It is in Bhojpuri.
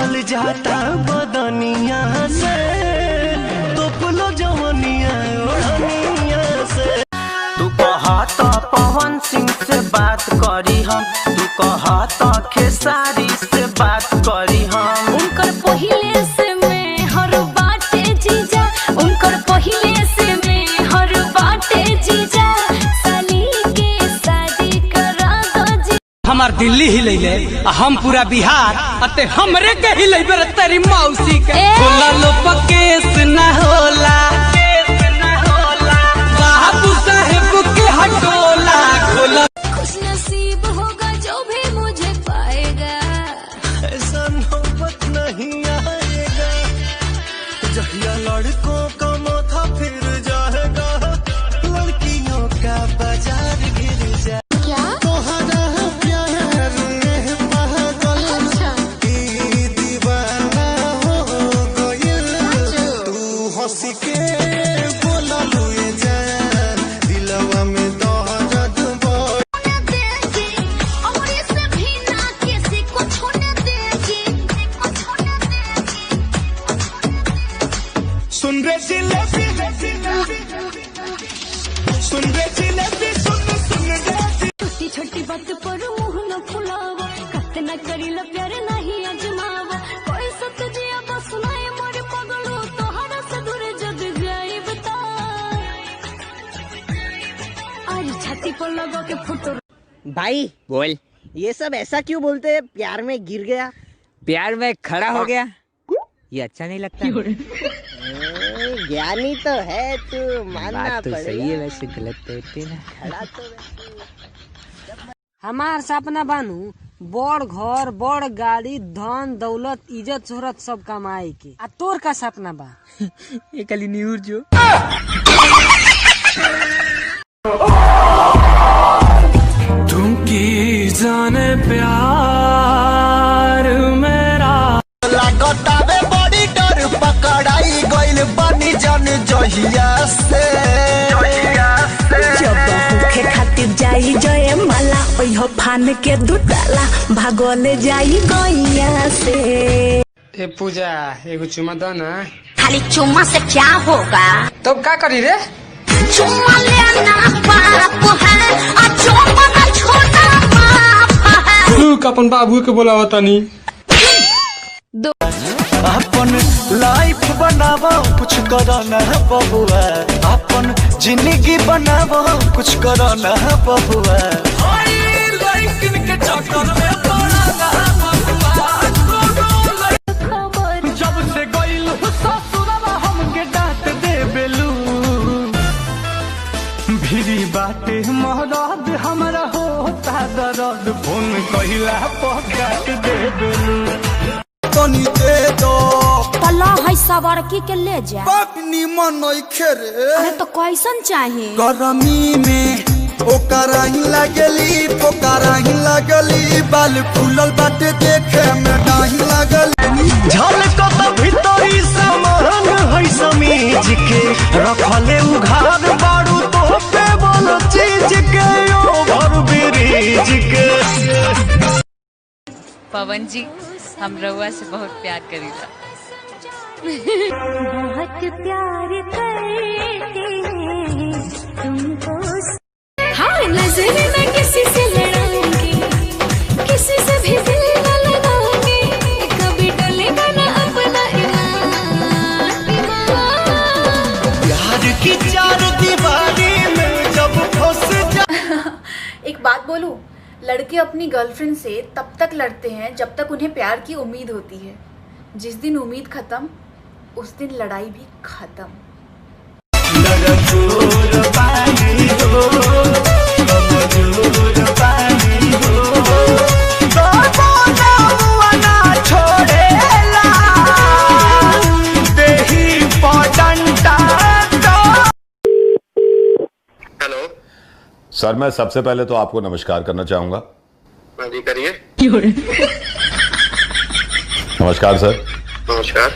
छल जाता बदनिया से, तोपलो जवनिया ओढ़निया से। तू कहा तो पवन सिंह से बात करी हम, तू कहा तो खेसारी से बात करी हम। उनकर पहिले से मैं हर बाटे जीजा, उनकर पहिले से मैं हर बाटे जीजा। साली के शादी करा दो जी। हमार दिल्ली ही ले ले, हम पूरा बिहार अते हमरे के ही ले बर तेरी मौसी के। होला लो पकेस ना होला, बाबू साहेब के हटोला खोला। खुश नसीब होगा जो भी मुझे पाएगा, ऐसा नौबत नहीं आएगा जहिया लड़कों का माथा फिर जाएगा, लड़कियों का बाजार गिर जाएगा। क्या तोहरा प्यार में पागल की दीवाना हो गइल, तू हंस के बोला लुए जान, दिलवा में दर्द बोल। देगी और इसे भी ना किसी को छूने देगी, सुन रे जिलेबी, सुन रे जिलेबी, सुन रे। छोटी छोटी बात पर मुंह न फुलावा, कत न करीला प्यार नहीं अजमावा। कोई सत जिया बस सुनाए मोर पगड़ो, तोहरा से दूर जग जाई बता। अरे छाती पर लगा के फोटो। भाई बोल, ये सब ऐसा क्यों बोलते हैं? प्यार में गिर गया, प्यार में खड़ा हो गया, ये अच्छा नहीं लगता। ज्ञानी तो है तू, मानना बात तो पड़ेगा। सही है, वैसे गलत तो होती है ना। खड़ा तो वैसे। हमार सपना बानू बड़ घर, बड़ गाड़ी, धन दौलत, इज्जत शोहरत सब कमाए के। आ तोर का सपना बा? ये कली न्यूज जो तुम की जाने प्यार मेरा लागतावे बड़ी डर, पकड़ाई गइल बनी जन जहिया से। जब भूखे खातिर जाई जय माला, ओह फान के दुताला भागले जाई गैया से। ए पूजा एगो चुमा दो ना। खाली चुम्मा से क्या होगा? तब का करी रे? चुम्मा लेना पाप है, और चुम्मा छोटा पाप है। तू अपन बाबू के बोलावा तनी। अपन लाइफ बनावो कुछ करो ना बबुआ, अपन जिंदगी बनावो कुछ करो ना बबुआ। जब से गइल ससुरवा हमके डांट दे बेलू, भिरी बाटे महराद हमरा होता दर्द, फोन कहिला पकाट दे बेलू। तनी दे दो पला है सवारकी के ले जा। पत्नी मन खेरे, अरे तो कैसन चाहिए? गरमी में ओकरा ही लगली, पोकरा ही लगली, बाल फूलल बाटे देखे में नहीं लगली। झलको तो भीतरी सामान है समीज के, रखले उघार बारू तो पे बोलो चीज के, ओवर ब्रिज के। पवन जी, हम रउआ से बहुत प्यार करीला। बहुत प्यार करते हैं तुमको। हाँ, नजर में किसी से लड़ाऊंगी, किसी से भी दिल न लगाऊंगी, कभी डलेगा ना अपना ईमान। प्यार की चार दीवारी में जब फंस जा। एक बात बोलूं, लड़के अपनी गर्लफ्रेंड से तब तक लड़ते हैं जब तक उन्हें प्यार की उम्मीद होती है। जिस दिन उम्मीद खत्म, उस दिन लड़ाई भी खत्म। हेलो सर, मैं सबसे पहले तो आपको नमस्कार करना चाहूंगा। हाँ जी, करिए। नमस्कार सर। नमस्कार।